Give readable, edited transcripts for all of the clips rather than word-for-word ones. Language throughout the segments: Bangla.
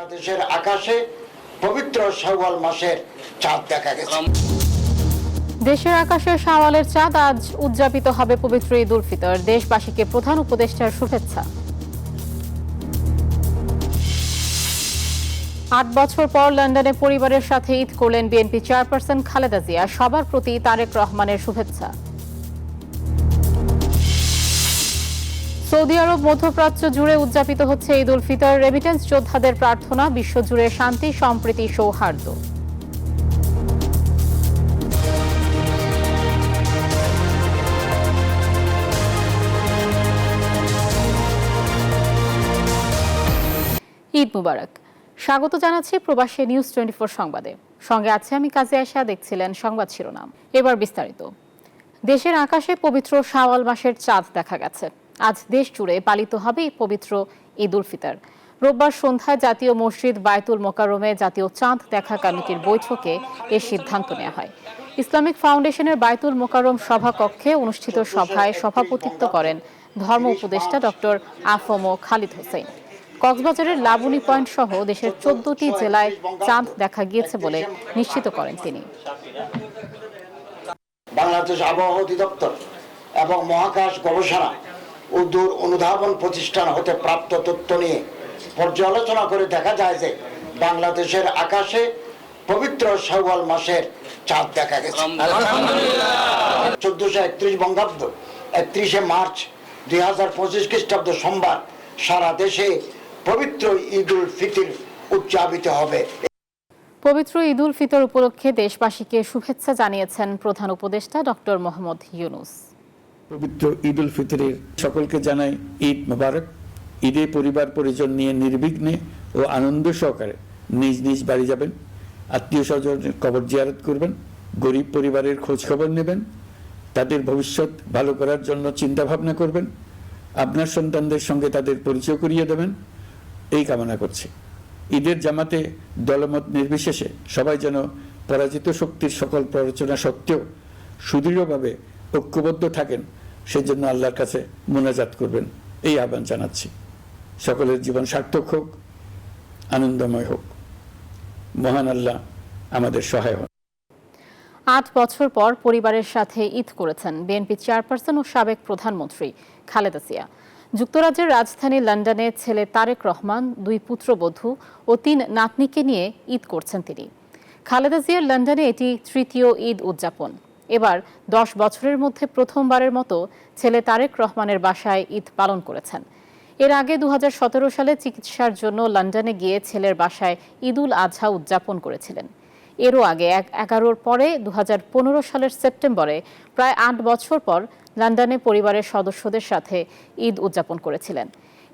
বাংলাদেশের আকাশে পবিত্র শাওয়াল মাসের চাঁদ দেখা গেছে। দেশের আকাশে শাওয়ালের চাঁদ আজ উদযাপিত হবে পবিত্র ঈদ উল ফিতর। দেশবাসীকে প্রধান উপদেষ্টার শুভেচ্ছা। ৮ বছর পর লন্ডনে পরিবারের সাথে ঈদ করলেন বিএনপি চেয়ারপারসন খালেদা জিয়া। সবার প্রতি তারেক রহমানের শুভেচ্ছা। সৌদি আরব মধ্যপ্রাচ্য জুড়ে উদযাপিত হচ্ছে ঈদ উল ফিতর। রেমিটেন্স যোদ্ধাদের প্রার্থনা, বিশ্বজুড়ে শান্তি, সম্প্রীতি, সৌহার্দ্য। ঈদ মুবারক। স্বাগত জানাচ্ছি প্রবাসী নিউজ 24 সংবাদে। সঙ্গে আছে আমি কাজে আয়শা। দেখছিলেন সংবাদ শিরোনাম, এবার বিস্তারিত। দেশের আকাশে পবিত্র শাওয়াল মাসের চাঁদ দেখা গেছে। আজ দেশ জুড়ে পালিত হবে পবিত্র ঈদ উল ফিতর। রোববার সন্ধ্যায় জাতীয় মসজিদ বায়তুল মোকাররমে জাতীয় চাঁদ দেখা কমিটির বৈঠকে এ সিদ্ধান্ত নেওয়া হয়। ইসলামিক ফাউন্ডেশনের বায়তুল মোকাররম সভাকক্ষে অনুষ্ঠিত সভায় সভাপতিত্ব করেন ধর্ম উপদেষ্টা ডক্টর আফম খালিদ হোসেন। কক্সবাজারের লাবণী পয়েন্ট সহ দেশের 14টি জেলায় চাঁদ দেখা গিয়েছে বলে নিশ্চিত করেন তিনি। বাংলাদেশ আবহাওয়া অধিদপ্তর এবং মহাকাশ গবেষণা ও দূর অনুধাবন প্রতিষ্ঠান হতে প্রাপ্ত তথ্য নিয়ে পর্যালোচনা করে দেখা যায় যে বাংলাদেশের আকাশে পবিত্র শাওয়াল মাসের চাঁদ দেখা গেছে। 1431 বঙ্গাব্দ 31 মার্চ 2025 খ্রিস্টাব্দ সোমবার সারা দেশে পবিত্র ঈদ উল ফিতর উদযাপিত হবে। পবিত্র ঈদ উল ফিতর উপলক্ষে দেশবাসীকে শুভেচ্ছা জানিয়েছেন প্রধান উপদেষ্টা ডক্টর মোহাম্মদ ইউনূস। পবিত্র ঈদ উল ফিতরের সকলকে জানাই ঈদ মোবারক। ঈদে পরিবার পরিজন নিয়ে নির্বিঘ্নে ও আনন্দ সহকারে নিজ নিজ বাড়ি যাবেন, আত্মীয় স্বজনের কবর জিয়ারত করবেন, গরিব পরিবারের খোঁজ খবর নেবেন, তাদের ভবিষ্যৎ ভালো করার জন্য চিন্তা ভাবনা করবেন, আপনার সন্তানদের সঙ্গে তাদের পরিচয় করিয়ে দেবেন, এই কামনা করছি। ঈদের জামাতে দলমত নির্বিশেষে সবাই যেন পরাজিত শক্তির সকল প্ররোচনা সত্ত্বেও সুদৃঢ়ভাবে ঐক্যবদ্ধ থাকেন, সেজন্য আল্লাহর কাছে মোনাজাত করবেন, এই আহ্বান জানাচ্ছি। সকলের জীবন সার্থক হোক, আনন্দময় হোক। মহান আল্লাহ আমাদের সহায় হন। ৮ বছর পর পরিবারের সাথে ঈদ করেছেন বিএনপি চেয়ারপারসন ও সাবেক প্রধানমন্ত্রী খালেদা জিয়া। যুক্তরাজ্যের রাজধানী লন্ডনে ছেলে তারেক রহমান, 2 পুত্রবধূ ও 3 নাতনিকে নিয়ে ঈদ করছেন তিনি। খালেদা জিয়ার লন্ডনে এটি তৃতীয় ঈদ উদযাপন। এবার 10 বছরের মধ্যে প্রথমবারের মতো ছেলে তারেক রহমানের বাসায় ঈদ পালন করেছেন। এর আগে 2017 সালে চিকিৎসার জন্য লন্ডনে গিয়ে ছেলের বাসায় ঈদ উল আজহা উদযাপন করেছিলেন। এরও আগে 11 পরে 2015 সালের সেপ্টেম্বরে প্রায় 8 বছর পর লন্ডনে পরিবারের সদস্যদের সাথে ঈদ উদযাপন করেছিলেন।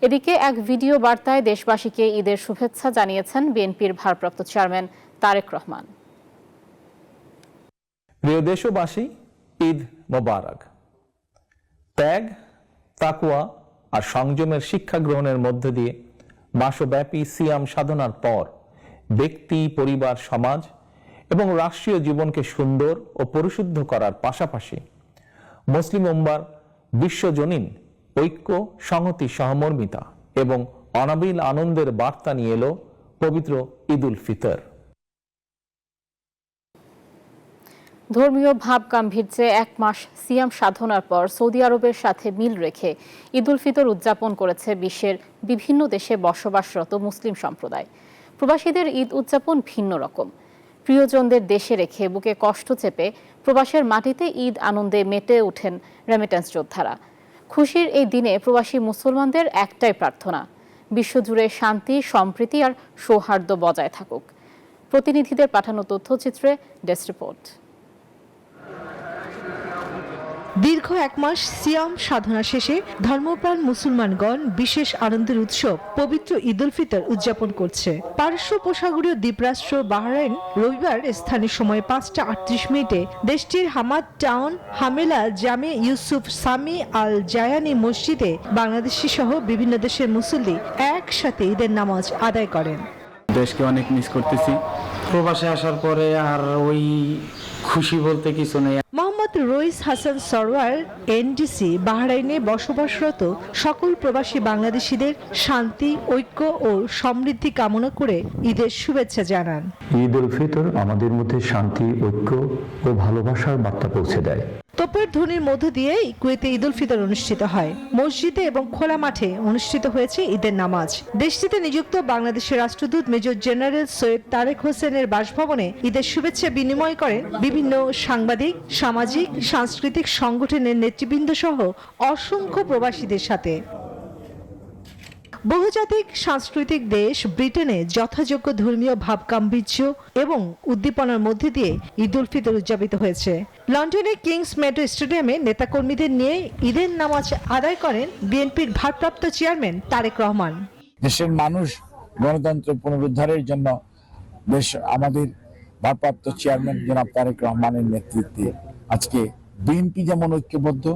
এদিকে এক ভিডিও বার্তায় দেশবাসীকে ঈদের শুভেচ্ছা জানিয়েছেন বিএনপির ভারপ্রাপ্ত চেয়ারম্যান তারেক রহমান। প্রিয় দেশবাসী, ঈদ মোবারক। ত্যাগ, তাকওয়া আর সংযমের শিক্ষা গ্রহণের মধ্য দিয়ে মাসব্যাপী সিয়াম সাধনার পর ব্যক্তি, পরিবার, সমাজ এবং রাষ্ট্রীয় জীবনকে সুন্দর ও পরিশুদ্ধ করার পাশাপাশি মুসলিম উম্মার বিশ্বজনীন ঐক্য, সংহতি, সহমর্মিতা এবং অনাবিল আনন্দের বার্তা নিয়ে এলো পবিত্র ঈদ উল ফিতর। ধর্মীয় ভাব গাম্ভীর্যে 1 মাস সিয়াম সাধনার পর সৌদি আরবের সাথে মিল রেখে ঈদ উল ফিতর উদযাপন করেছে বিশ্বের বিভিন্ন দেশে বসবাসরত মুসলিম সম্প্রদায়। প্রবাসীদের ঈদ উদযাপন ভিন্ন রকম। প্রিয়জনদের দেশে রেখে বুকে কষ্ট চেপে প্রবাসের মাটিতে ঈদ আনন্দে মেতে ওঠেন রেমিটেন্স যোদ্ধারা। খুশির এই দিনে প্রবাসী মুসলমানদের একটাই প্রার্থনা, বিশ্বজুড়ে শান্তি, সম্প্রীতি আর সৌহার্দ্য বজায় থাকুক। প্রতিনিধিদের পাঠানো তথ্যচিত্রে ডেস্ক রিপোর্ট। দীর্ঘ 1 মাস সিয়াম সাধনা শেষে ধর্মপ্রাণ মুসলমানগণ বিশেষ আনন্দের উৎসব পবিত্র ঈদ উল ফিতর উদযাপন করছে। পারস্য উপসাগরীয় দ্বীপরাষ্ট্র বাহরাইন রবিবার স্থানীয় সময় 5টা 38 মিনিটে দেশটির হামাদ টাউন হামেলা জামে ইউসুফ সামি আল জায়ানি মসজিদে বাংলাদেশি সহ বিভিন্ন দেশের মুসল্লি একসাথে ঈদের নামাজ আদায় করেন। দেশকে অনেক মিস করতেছি, প্রবাসে আসার পরে আর ওই খুশি বলতে কিছু নেই। মোহাম্মদ রইস হাসান সরওয়ার এনডিসি বাহরাইনে বসবাসরত সকল প্রবাসী বাংলাদেশিদের শান্তি, ঐক্য ও সমৃদ্ধি কামনা করে ঈদের শুভেচ্ছা জানান। ঈদ উল ফিতর আমাদের মধ্যে শান্তি, ঐক্য ও ভালোবাসার বার্তা পৌঁছে দেয়। তোপের ধ্বনির মধ্য দিয়ে কুয়েতে ঈদ উল ফিতর অনুষ্ঠিত হয়। মসজিদে এবং খোলা মাঠে অনুষ্ঠিত হয়েছে ঈদের নামাজ। দেশটিতে নিযুক্ত বাংলাদেশের রাষ্ট্রদূত মেজর জেনারেল সৈয়দ তারেক হোসেনের বাসভবনে ঈদের শুভেচ্ছা বিনিময় করেন বিভিন্ন সাংবাদিক, সামাজিক, সাংস্কৃতিক সংগঠনের নেতৃবৃন্দ সহ অসংখ্য প্রবাসীদের সাথে। বহুজাতিক সাংস্কৃতিক দেশ ব্রিটেনে যথাযোগ্য ধর্মীয় ভাবগাম্ভীর্য এবং উদ্দীপনার মধ্যে দিয়ে ঈদ উল ফিতর উদযাপিত হয়েছে। লন্ডনের কিংস মেডো স্টেডিয়ামে নেতাকর্মীদের নিয়ে ঈদের নামাজ আদায় করেন বিএনপির ভারপ্রাপ্ত চেয়ারম্যান তারেক রহমান। দেশের মানুষ গণতন্ত্র পুনরুদ্ধারের জন্য আমাদের ভারপ্রাপ্ত চেয়ারম্যান জনাব তারেক রহমানের নেতৃত্বে আজকে বিএনপি যেমন ঐক্যবদ্ধ,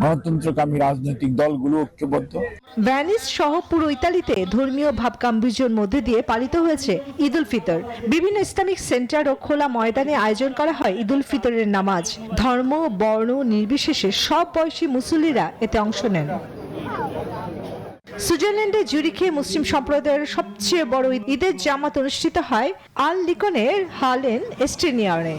গণতন্ত্রকামী রাজনৈতিক দলগুলো ঐক্যবদ্ধ। ভ্যানিস সহ পুরো ইতালিতে ধর্মীয় ভাবগাম্ভীর্যের মধ্যে দিয়ে পালিত হয়েছে ঈদ উল ফিতর। বিভিন্ন ইসলামিক সেন্টার ও খোলা ময়দানে আয়োজন করা হয় ঈদ উল ফিতরের নামাজ। ধর্ম, বর্ণ নির্বিশেষে সব বয়সী মুসল্লিরা এতে অংশ নেন। সুইজারল্যান্ডের জুরিখে মুসলিম সম্প্রদায়ের সবচেয়ে বড় ঈদের জামাত অনুষ্ঠিত হয় আল লিকনের হালেন এস্টেনিয়ারে।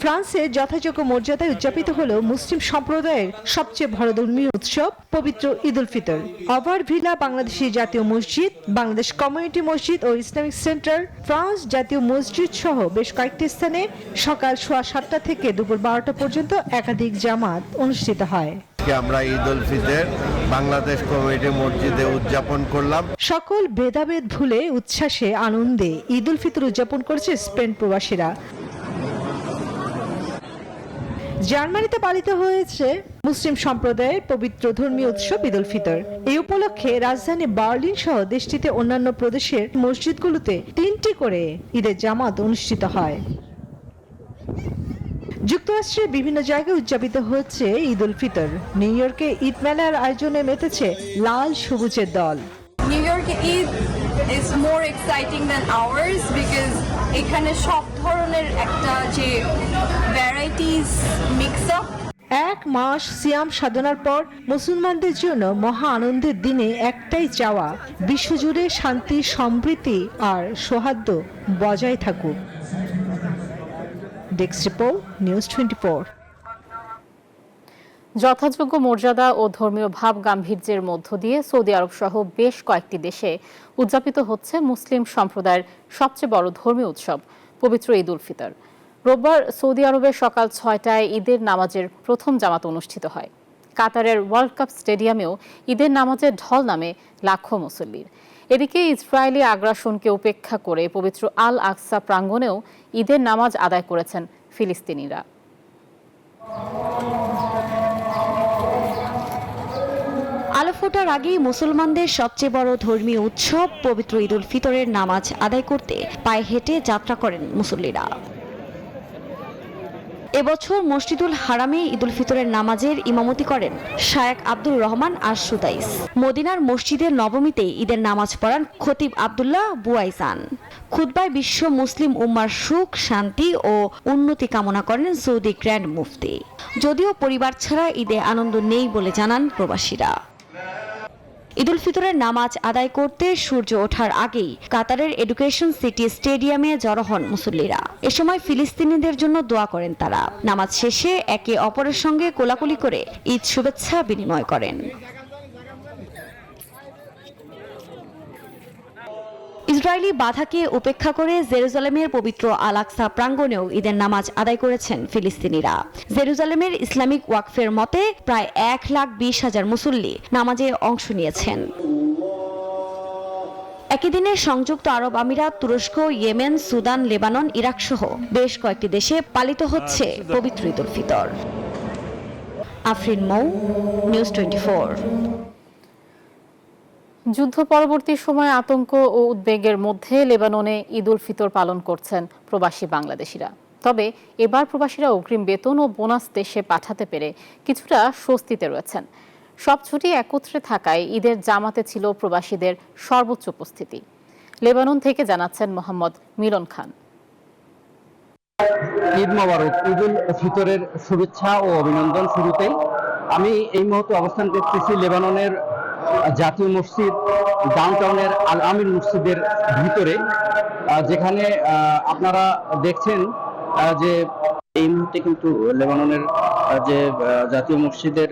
ফ্রান্সে যথাযোগ্য মর্যাদায় উদযাপিত হলো মুসলিম সম্প্রদায়ের সবচেয়ে বড় ধর্মীয় উৎসব পবিত্র ঈদ উল ফিতর। ওভার ভিলা বাংলাদেশি জাতীয় মসজিদ, বাংলাদেশ কমিউনিটি মসজিদ ও ইসলামিক সেন্টার, ফ্রান্স জাতীয় মসজিদ সহ বেশ কয়েকটি স্থানে সকাল 7:30 থেকে দুপুর 12টা পর্যন্ত একাধিক জামাত অনুষ্ঠিত হয়। আমরা ঈদ উল ফিতর বাংলাদেশ কমিউনিটি মসজিদে উদযাপন করলাম। সকল ভেদাভেদ ভুলে উচ্ছ্বাসে আনন্দে ঈদ উল ফিতর উদযাপন করেছে স্পেন প্রবাসীরা। জার্মানিতে পালিত হয়েছে মুসলিম সম্প্রদায়ের পবিত্র ধর্মীয় উৎসব ঈদ উল ফিতর। এই উপলক্ষে রাজধানী বার্লিন সহ দেশটিতে অন্যান্য প্রদেশের মসজিদগুলোতে 3টি করে ঈদের জামাত অনুষ্ঠিত হয়। যুক্তরাষ্ট্রের বিভিন্ন জায়গায় উদযাপিত হচ্ছে ঈদ উল ফিতর। নিউ ইয়র্কে ঈদ মেলার আয়োজনে মেতেছে লাল সবুজের দল। নিউ ইয়র্কে Eid is more exciting than ours because এখানে সব ধরনের একটা যে ভ্যারাইটিস মিক্স আপ। 1 মাস সিয়াম সাধনার পর মুসলমানদের জন্য মহা আনন্দের দিনে একটাই চাওয়া, বিশ্বজুড়ে শান্তি, সম্প্রীতি আর সৌহার্দ্য বজায় থাকুক। Desk report, news 24। যথাযোগ্য মর্যাদা ও ধর্মীয় ভাব গাম্ভীর্যের মধ্য দিয়ে সৌদি আরব সহ বেশ কয়েকটি দেশে উদযাপিত হচ্ছে মুসলিম সম্প্রদায়ের সবচেয়ে বড় ধর্মীয় উৎসব পবিত্র ঈদ উল ফিতর। রোববার সৌদি আরবের সকাল 6টায় ঈদের নামাজের প্রথম জামাত অনুষ্ঠিত হয়। কাতারের ওয়ার্ল্ড কাপ স্টেডিয়ামেও ঈদের নামাজের ঢল নামে লাখো মুসল্লির। এদিকে ইসরায়েলি আগ্রাসনকে উপেক্ষা করে পবিত্র আল আকসা প্রাঙ্গণেও ঈদের নামাজ আদায় করেছেন ফিলিস্তিনিরা। আলো ফোটার আগেই মুসলমানদের সবচেয়ে বড় ধর্মীয় উৎসব পবিত্র ঈদ উল ফিতরের নামাজ আদায় করতে পায়ে হেঁটে যাত্রা করেন মুসল্লিরা। এবছর মসজিদুল হারামে ঈদ উল ফিতরের নামাজের ইমামতি করেন শায়েখ আব্দুর রহমান আর সুদাইস। মদিনার মসজিদের নবমীতে ঈদের নামাজ পড়ান খতিব আব্দুল্লাহ বুয়াইসান। খুতবায় বিশ্ব মুসলিম উম্মার সুখ, শান্তি ও উন্নতি কামনা করেন সৌদি গ্র্যান্ড মুফতি। যদিও পরিবার ছাড়া ঈদে আনন্দ নেই বলে জানান প্রবাসীরা। ঈদ উল ফিতরের নামাজ আদায় করতে সূর্য ওঠার আগেই কাতারের এডুকেশন সিটি স্টেডিয়ামে জড়ো হন মুসল্লিরা। এ সময় ফিলিস্তিনিদের জন্য দোয়া করেন তারা। নামাজ শেষে একে অপরের সঙ্গে কোলাকুলি করে ঈদ শুভেচ্ছা বিনিময় করেন। ইসরায়েলি বাধাকে উপেক্ষা করে জেরুজালেমের পবিত্র আল আকসা প্রাঙ্গণেও ঈদের নামাজ আদায় করেছেন ফিলিস্তিনিরা। জেরুজালেমের ইসলামিক ওয়াকফের মতে প্রায় 1,20,000 মুসল্লি নামাজে অংশ নিয়েছেন। একই দিনে সংযুক্ত আরব আমিরাত, তুরস্ক, ইয়েমেন, সুদান, লেবানন, ইরাক সহ বেশ কয়েকটি দেশে পালিত হচ্ছে পবিত্র ঈদ উল ফিতর। আফরিন মৌ, নিউজ 24। যুদ্ধ পরবর্তী সময়ে আতঙ্ক ও উদ্বেগের মধ্যে লেবাননে ঈদ উল ফিতর পালন করছেন প্রবাসী বাংলাদেশিরা। তবে এবার প্রবাসীরা অগ্রিম বেতন ও বোনাস দেশে পাঠাতে পেরে কিছুটা স্বস্তিতে রয়েছেন। সব ছুটি একত্রে থাকায় ঈদের জামাতে ছিল প্রবাসীদের সর্বোচ্চ উপস্থিতি। লেবানন থেকে জানাচ্ছেন মোহাম্মদ মিলন খান। ঈদ মোবারক, ঈদুল ফিতরের শুভেচ্ছা ও অভিনন্দন। শুরুতেই আমি এই মুহূর্তে অবস্থান করতেছি লেবাননের জাতীয় মসজিদ ডাউনটাউনের আল আমিন মসজিদের ভিতরে, যেখানে আপনারা দেখছেন যে এই মুহূর্তে কিন্তু লেবাননের যে জাতীয় মসজিদের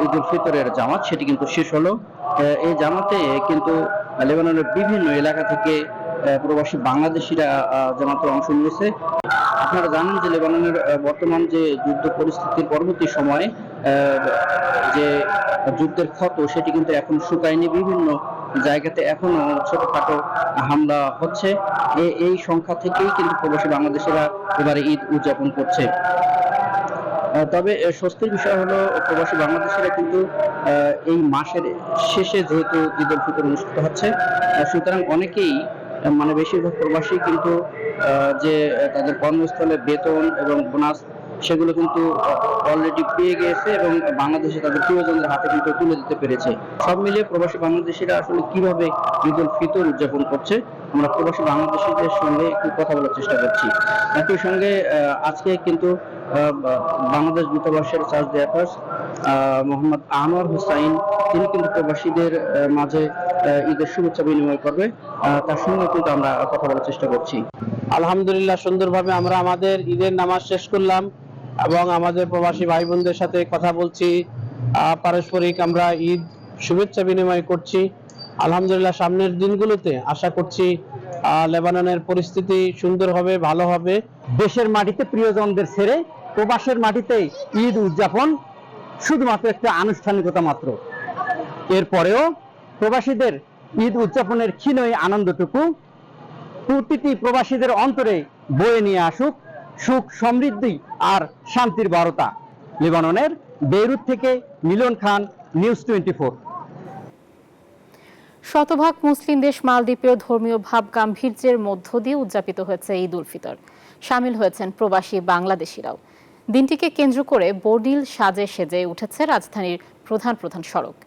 ঈদুল ফিতরের জামাত সেটি কিন্তু শেষ হলো। এই জামাতে কিন্তু লেবাননের বিভিন্ন এলাকা থেকে প্রবাসী বাংলাদেশিরা জামাতে অংশ নিয়েছে। আপনারা জানেন যে লেবাননের বর্তমান যে যুদ্ধ পরিস্থিতির পরবর্তী সময়ে যে যুদ্ধের ক্ষত সেটি কিন্তু এখন শুকায়নি। বিভিন্ন জায়গাতে এখনো ছোটখাটো হামলা হচ্ছে। এই সংখ্যা থেকেই কিন্তু প্রবাসী বাংলাদেশিরা এবারে ঈদ উদযাপন করছে। তবে স্বস্তির বিষয় হলো প্রবাসী বাংলাদেশিরা কিন্তু এই মাসের শেষে যেহেতু ঈদ উল ফিতর অনুষ্ঠিত হচ্ছে, সুতরাং অনেকেই মানে বেশিরভাগ প্রবাসী কিন্তু যে তাদের কর্মস্থলে বেতন এবং বোনাস সেগুলো কিন্তু অলরেডি পেয়ে গিয়েছে এবং বাংলাদেশে তাদের প্রিয়জনদের হাতে কিন্তু তুলে দিতে পেরেছে। সব মিলিয়ে প্রবাসী বাংলাদেশিরা আসলে কিভাবে ঈদ উল ফিতর উদযাপন করছে আমরা প্রবাসী বাংলাদেশিদের সঙ্গে একটু কথা বলার চেষ্টা করছি। একই সঙ্গে আজকে কিন্তু বাংলাদেশ দূতাবাসের চার্জ দি অ্যাফেয়ার্স মোহাম্মদ আনোয়ার হুসাইন তিনি কিন্তু প্রবাসীদের মাঝে ঈদের শুভেচ্ছা বিনিময় করবে, তার সঙ্গে কিন্তু আমরা কথা বলার চেষ্টা করছি। আলহামদুলিল্লাহ, সুন্দরভাবে আমরা আমাদের ঈদের নামাজ শেষ করলাম এবং আমাদের প্রবাসী ভাই বোনদের সাথে কথা বলছি। পারস্পরিক আমরা ঈদ শুভেচ্ছা বিনিময় করছি। আলহামদুলিল্লাহ, সামনের দিনগুলোতে আশা করছি লেবাননের পরিস্থিতি সুন্দর হবে, ভালো হবে। দেশের মাটিতে প্রিয়জনদের ছেড়ে প্রবাসের মাটিতে ঈদ উদযাপন শুধুমাত্র একটা আনুষ্ঠানিকতা মাত্র। এরপরেও প্রবাসীদের ঈদ উদযাপনের ক্ষীণ আনন্দটুকু প্রতিটি প্রবাসীদের অন্তরে বয়ে নিয়ে আসুক সুখ, সমৃদ্ধি আর শান্তির বার্তা। লেবাননের বেইরুত থেকে মিলন খান, নিউজ 24। শতভাগ মুসলিম দেশ মালদ্বীপেও ধর্মীয় ভাব গাম্ভীর্যের মধ্য দিয়ে উদযাপিত হয়েছে ঈদ উল ফিতর। সামিল হয়েছেন প্রবাসী বাংলাদেশিরাও। দিনটিকে কেন্দ্র করে বর্ণিল সাজে সেজে উঠেছে রাজধানীর প্রধান প্রধান সড়ক।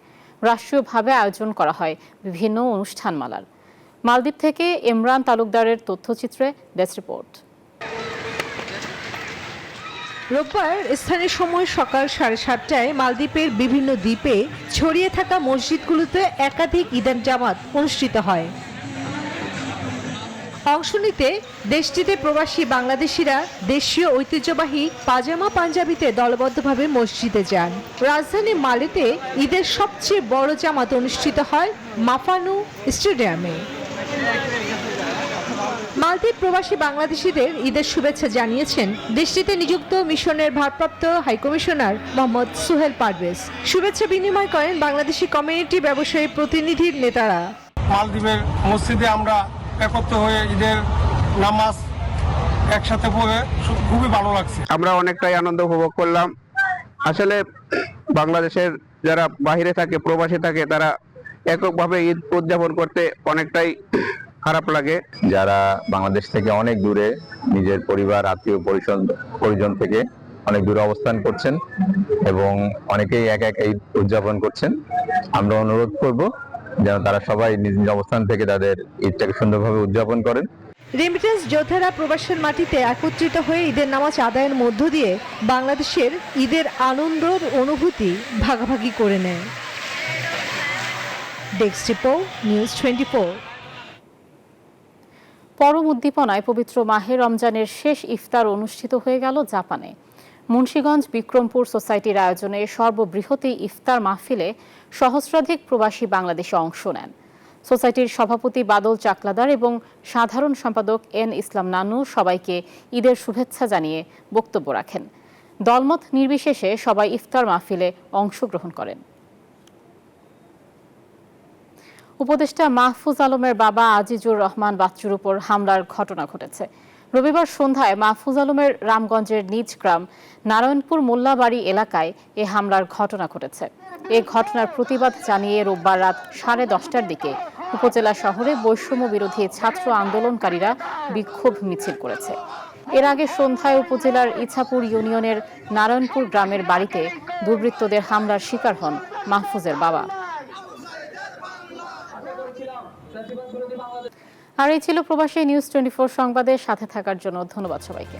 রাষ্ট্রীয়ভাবে আয়োজন করা হয় বিভিন্ন অনুষ্ঠানমালার। মালদ্বীপ থেকে ইমরান তালুকদারের তথ্যচিত্রে ডেস্ক রিপোর্ট। রোববার স্থানীয় সময় সকাল 7:30টায় মালদ্বীপের বিভিন্ন দ্বীপে ছড়িয়ে থাকা মসজিদগুলোতে একাধিক ঈদের জামাত অনুষ্ঠিত হয়। অংশ নিতে দেশটিতে প্রবাসী বাংলাদেশিরা দেশীয় ঐতিহ্যবাহী পাজামা পাঞ্জাবিতে দলবদ্ধভাবে মসজিদে যান। রাজধানী মালেতে ঈদের সবচেয়ে বড় জামাত অনুষ্ঠিত হয় মাফানু স্টেডিয়ামে। মালদ্বীপ প্রবাসী বাংলাদেশিদের ঈদের শুভেচ্ছা জানিয়েছেন দেশটিতে নিযুক্ত মিশনের ভারপ্রাপ্ত হাইকমিশনার মোহাম্মদ সুহেল পারভেজ। শুভেচ্ছা বিনিময় করেন বাংলাদেশি কমিউনিটি ব্যবসায়ী প্রতিনিধির নেতারা। মালদ্বীপের মসজিদে আমরা একত্র হয়ে ঈদের নামাজ একসাথে পড়ে খুবই ভালো লাগছে। আমরা অনেকটাই আনন্দ উপভোগ করলাম। আসলে বাংলাদেশের যারা বাহিরে থাকে, প্রবাসী থাকে, তারা এককভাবে ঈদ উদযাপন করতে অনেকটাই খারাপ লাগে। যারা বাংলাদেশ থেকে অনেক দূরে নিজের পরিবার, আত্মীয় পরিজন থেকে অনেক দূরে অবস্থান করছেন এবং অনেকেই এক এক ঈদ উদযাপন করছেন, আমরা অনুরোধ করব যেন তারা সবাই নিজ নিজ অবস্থান থেকে তাদের ঈদটাকে সুন্দরভাবে উদযাপন করেন। রেমিটেন্স যোদ্ধারা প্রবাসের মাটিতে একত্রিত হয়ে ঈদের নামাজ আদায়ের মধ্য দিয়ে বাংলাদেশের ঈদের আনন্দের অনুভূতি ভাগাভাগি করে নেয়। Desk report, news 24। পরম উদ্দীপনায় পবিত্র মাহে রমজানের শেষ ইফতার অনুষ্ঠিত হয়ে গেল জাপানে। মুন্সিগঞ্জ বিক্রমপুর সোসাইটির আয়োজনে সর্ববৃহৎ এই ইফতার মাহফিলে সহস্রাধিক প্রবাসী বাংলাদেশে অংশ নেন। সোসাইটির সভাপতি বাদল চাকলাদার এবং সাধারণ সম্পাদক এন ইসলাম নানু সবাইকে ঈদের শুভেচ্ছা জানিয়ে বক্তব্য রাখেন। দলমত নির্বিশেষে সবাই ইফতার মাহফিলে অংশগ্রহণ করেন। উপদেষ্টা মাহফুজ আলমের বাবা আজিজুর রহমান বাচ্চুর উপর হামলার ঘটনা ঘটেছে। রবিবার সন্ধ্যায় মাহফুজ আলমের রামগঞ্জের নিজ গ্রাম নারায়ণপুর মোল্লাবাড়ি এলাকায় এ হামলার ঘটনা ঘটেছে। এ ঘটনার প্রতিবাদ জানিয়ে রোববার রাত 10:30টার দিকে উপজেলা শহরে বৈষম্য বিরোধী ছাত্র আন্দোলনকারীরা বিক্ষোভ মিছিল করেছে। এর আগে সন্ধ্যায় উপজেলার ইছাপুর ইউনিয়নের নারায়ণপুর গ্রামের বাড়িতে দুর্বৃত্তদের হামলার শিকার হন মাহফুজের বাবা। আর এই ছিল প্রবাসী নিউজ 24 সংবাদের সাথে থাকার জন্য ধন্যবাদ সবাইকে।